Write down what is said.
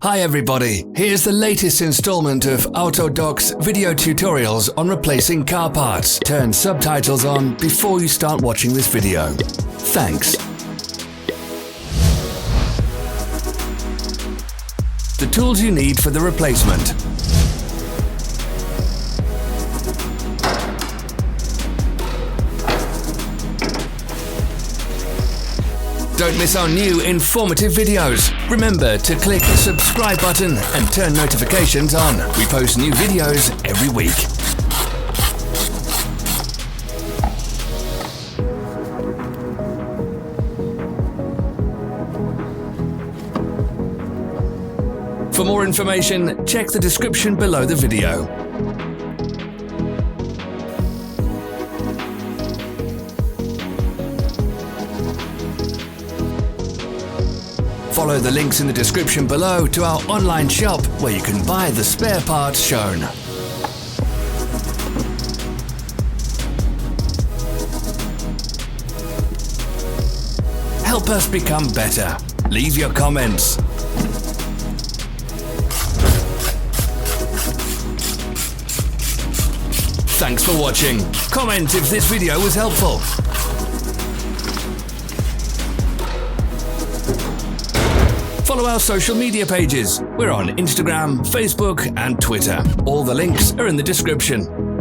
Hi everybody, here's the latest installment of Autodoc's video tutorials on replacing car parts. Turn subtitles on before you start watching this video. Thanks. The tools you need for the replacement. Don't miss our new informative videos. Remember to click the subscribe button and turn notifications on. We post new videos every week. For more information, check the description below the video. Follow the links in the description below to our online shop where you can buy the spare parts shown. Help us become better. Leave your comments. Thanks for watching. Comment if this video was helpful. Follow our social media pages. We're on Instagram, Facebook, and Twitter. All the links are in the description.